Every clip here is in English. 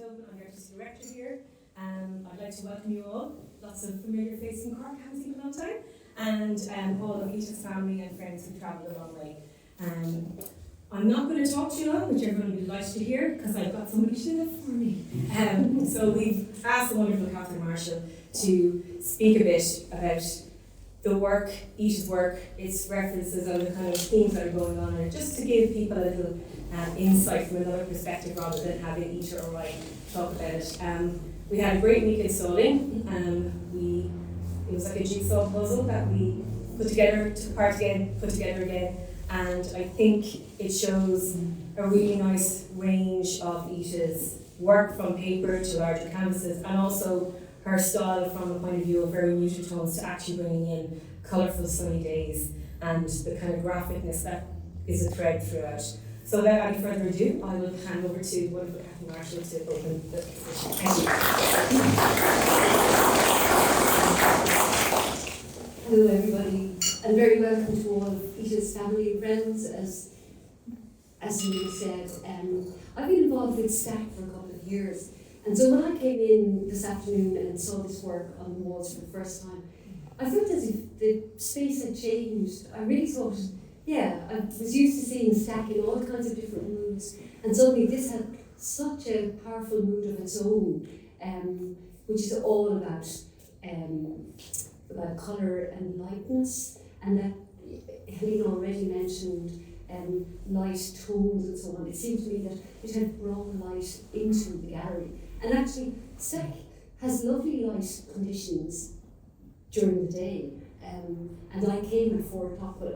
Tobin. I'm the Artistic Director here. I'd like to welcome you all. Lots of familiar faces in Cork, haven't seen in a long time. And all of Ita's family and friends who travelled a long way. I'm not going to talk to you long, which everyone will be delighted to hear, because I've got somebody to do it for me. So we've asked the wonderful Catherine Marshall to speak a bit about the work, Ita's work, its references and the kind of themes that are going on in it, just to give people a little insight from another perspective rather than having Ita or I talk about it. We had a great week installing. It was like a jigsaw puzzle that we put together, took apart again, put together again, and I think it shows a really nice range of Ita's work, from paper to larger canvases, and also her style from the point of view of very muted tones to actually bringing in colourful sunny days and the kind of graphicness that is a thread throughout. So without any further ado, I will hand over to wonderful Catherine Marshall to open the exhibition. Thank you. Hello everybody, and very welcome to all of Ita's family and friends. As you said, I've been involved with STAC for a couple of years, and so when I came in this afternoon and saw this work on the walls for the first time, I felt as if the space had changed. I really thought, I was used to seeing STAC in all kinds of different moods, and suddenly this had such a powerful mood of its own, which is all about colour and lightness, and that Helena already mentioned light tones and so on. It seemed to me that it had brought light into the gallery, and actually STAC has lovely light conditions during the day, and I came at 4 o'clock, no, I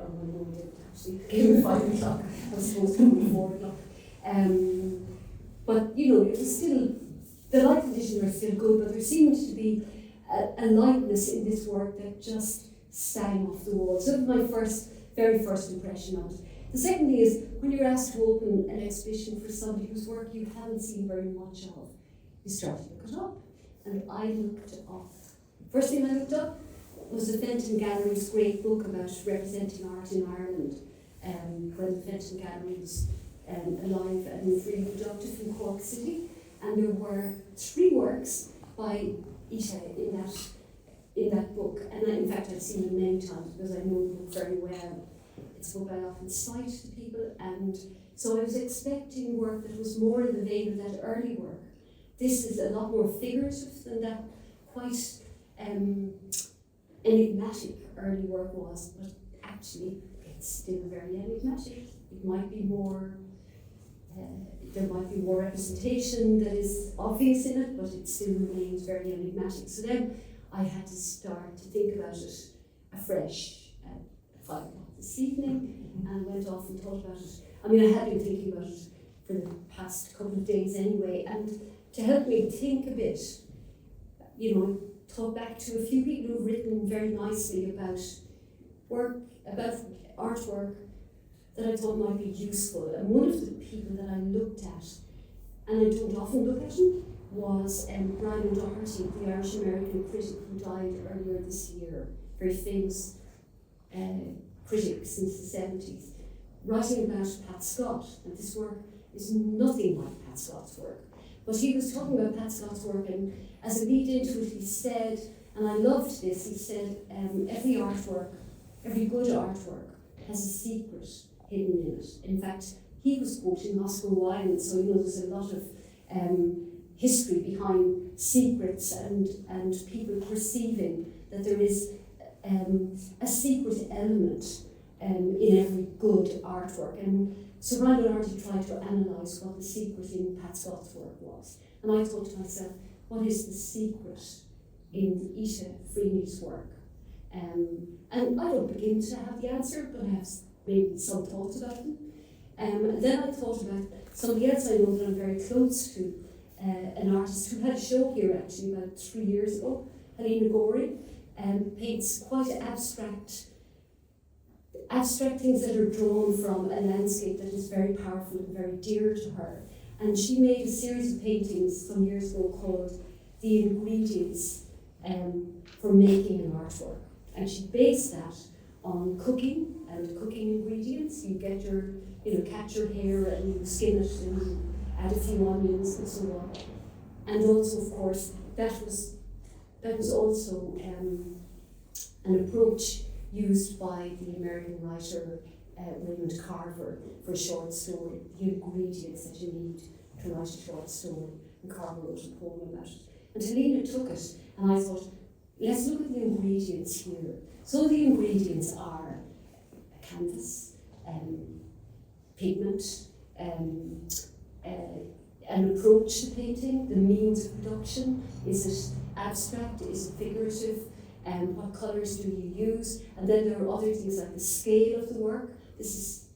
didn't actually, I came at 5 o'clock, I was supposed to come at 4 o'clock, but it was still, the light conditions were still good, but there seemed to be a lightness in this work that just sang off the walls. So that was my very first impression of it. The second thing is, when you're asked to open an exhibition for somebody whose work you haven't seen very much of, you start to look it up. And I looked up. First thing I looked up was the Fenton Gallery's great book about representing art in Ireland, when the Fenton Gallery was alive and really productive in Cork City. And there were 3 works by Ita in that book, and in fact I've seen them many times because I know the book very well. It's a book I often cite to people, and so I was expecting work that was more in the vein of that early work. This is a lot more figurative than that quite enigmatic early work was, but actually it's still very enigmatic. It might be more there might be more representation that is obvious in it, but it still remains very enigmatic. So then I had to start to think about it afresh at 5 o'clock this evening, and went off and thought about it. I mean, I had been thinking about it for the past couple of days anyway, and to help me think a bit, thought back to a few people who've written very nicely about artwork that I thought might be useful. And one of the people that I looked at, and I don't often look at him, was Brian O'Doherty, the Irish-American critic who died earlier this year, very famous critic since the 70s, writing about Pat Scott. And this work is nothing like Pat Scott's work. But he was talking about Pat Scott's work, and as a lead into it he said, and I loved this, he said, every good artwork has a secret hidden in it. In fact, he was quoting Oscar Wilde, so there's a lot of history behind secrets and people perceiving that there is a secret element in every good artwork. And so Brian O'Doherty tried to analyse what the secret in Pat Scott's work was. And I thought to myself, what is the secret in Ita Freeney's work? And I don't begin to have the answer, but I have maybe some thoughts about them. And then I thought about somebody else I know that I'm very close to, an artist who had a show here actually about 3 years ago, Helena Gorey, paints quite abstract things that are drawn from a landscape that is very powerful and very dear to her. And she made a series of paintings some years ago called The Ingredients for Making an Artwork. And she based that on cooking and cooking ingredients. You get your, catch your hare and you skin it and you add a few onions and so on. and also, of course, that was also an approach used by the American writer Raymond Carver for a short story, the ingredients that you need to write a short story, and Carver wrote a poem about it. And Helena took it, and I thought, let's look at the ingredients here. So the ingredients are a canvas, pigment, an approach to painting, the means of production. Is it abstract? Is it figurative? What colours do you use? And then there are other things like the scale of the work. This is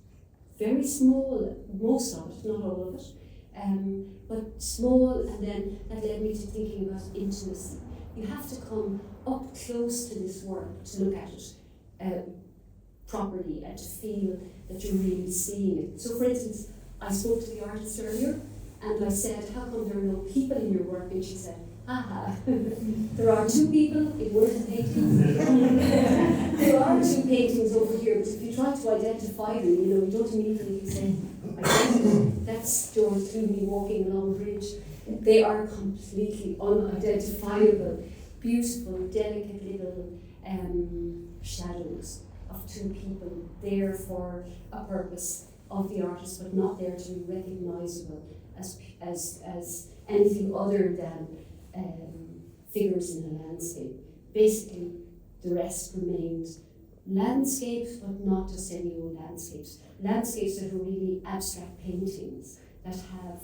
very small, most of it, not all of it, but small, and then that led me to thinking about intimacy. You have to come up close to this work to look at it properly and to feel that you're really seeing it. So for instance, I spoke to the artist earlier and I said, how come there are no people in your work? And she said, haha, there are two people in one of the paintings. There are two paintings over here, but if you try to identify them, you don't immediately say, that's George Clooney walking along a bridge. They are completely unidentifiable, beautiful, delicate little shadows of two people there for a purpose of the artist, but not there to be recognisable as anything other than figures in a landscape. Basically, the rest remained landscapes, but not just any old landscapes. Landscapes that are really abstract paintings that have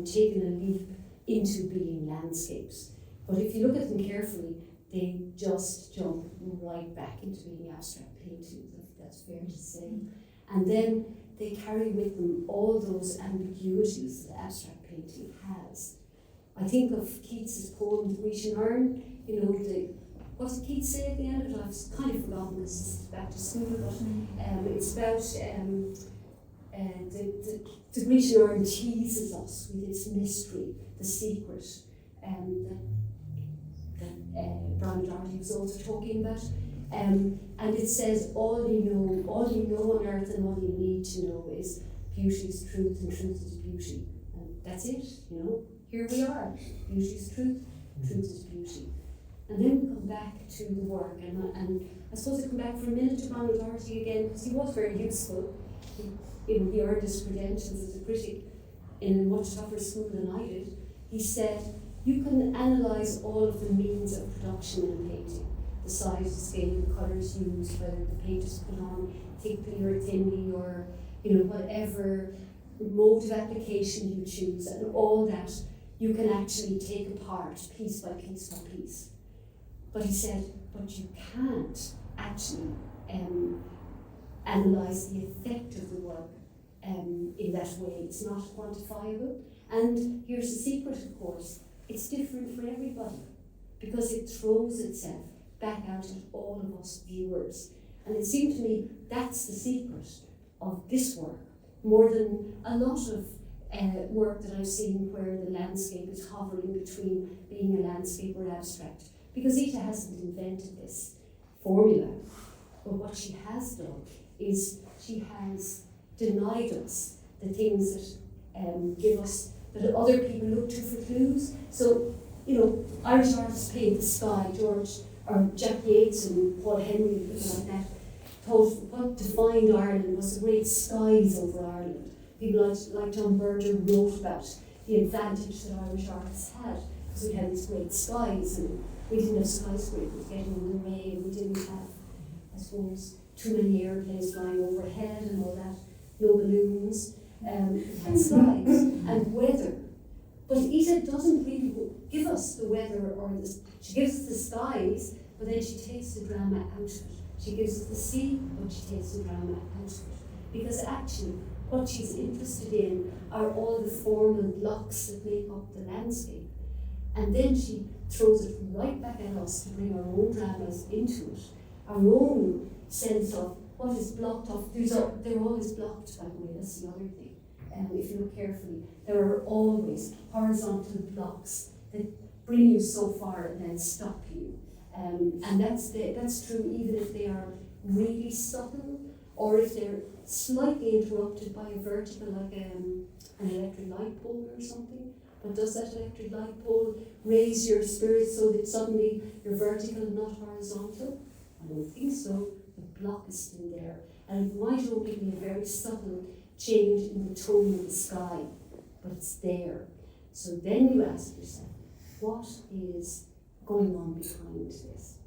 taken a leap into being landscapes. But if you look at them carefully, they just jump right back into being abstract paintings, if that's fair to say. And then they carry with them all those ambiguities that abstract painting has. I think of Keats's poem, The Grecian Urn, what did Keats say at the end of it? I've kind of forgotten because it's back to school, but it's about the Grecian urn teases us with its mystery, the secret that Brian Doherty was also talking about. And it says, all you know on earth and all you need to know is beauty is truth and truth is beauty. And that's it, Here we are. Beauty is truth, truth is beauty. And then we come back to the work, and I suppose I come back for a minute to Brian Doherty again, because he was very useful. He earned his credentials as a critic in a much tougher school than I did. He said, you can analyse all of the means of production in a painting. The size, the scale, the colours used, whether the paint is put on thickly or thinly, or whatever mode of application you choose, and all that you can actually take apart piece by piece by piece. But he said, but you can't actually analyse the effect of the work in that way. It's not quantifiable. And here's the secret, of course. It's different for everybody because it throws itself back out at all of us viewers. And it seemed to me that's the secret of this work, more than a lot of work that I've seen where the landscape is hovering between being a landscape or abstract. Because Ita hasn't invented this formula, but what she has done is she has denied us the things that give us, that other people look to for clues. So, Irish artists paint the sky, Jack Yeats and Paul Henry and people like that thought what defined Ireland was the great skies over Ireland. People like John Berger wrote about the advantage that Irish artists had, because we had these great skies, and we didn't have skyscrapers getting in the way, and we didn't have, I suppose, too many airplanes flying overhead and all that, no balloons, and skies and weather. But Ita doesn't really give us the weather or she gives us the skies, but then she takes the drama out of it. She gives us the sea, but she takes the drama out of it. Because actually, what she's interested in are all the formal blocks that make up the landscape. And then she throws it right back at us to bring our own dramas into it, our own sense of what is blocked off. They're always blocked, by the way, that's the other thing. If you look carefully, there are always horizontal blocks that bring you so far and then stop you. And that's true even if they are really subtle, or if they're slightly interrupted by a vertical, like an electric light pole or something. But does that electric light pole raise your spirit so that suddenly you're vertical and not horizontal? I don't think so. The block is still there. And it might only be a very subtle change in the tone of the sky, but it's there. So then you ask yourself, what is going on behind this?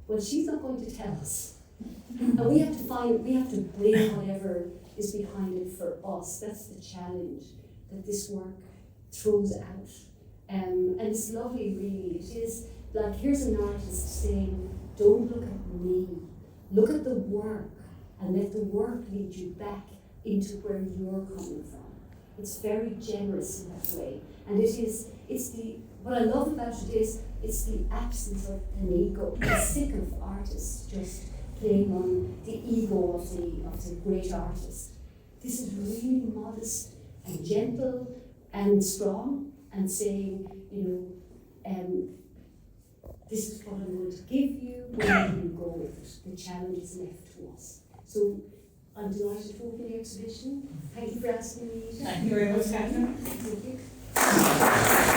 Well, she's not going to tell us. And we have to bring whatever is behind it for us. That's the challenge that this work throws out. And it's lovely, really. It is like, here's an artist saying, don't look at me. Look at the work, and let the work lead you back into where you're coming from. It's very generous in that way. And what I love about it is, it's the absence of an ego. I'm sick of artists just playing on the ego of the great artist. This is really modest and gentle and strong, and saying, this is what I'm going to give you, where do you go with it? The challenge is left to us. So I'm delighted to open the exhibition. Thank you for asking me. Thank you very much, Catherine. Thank you.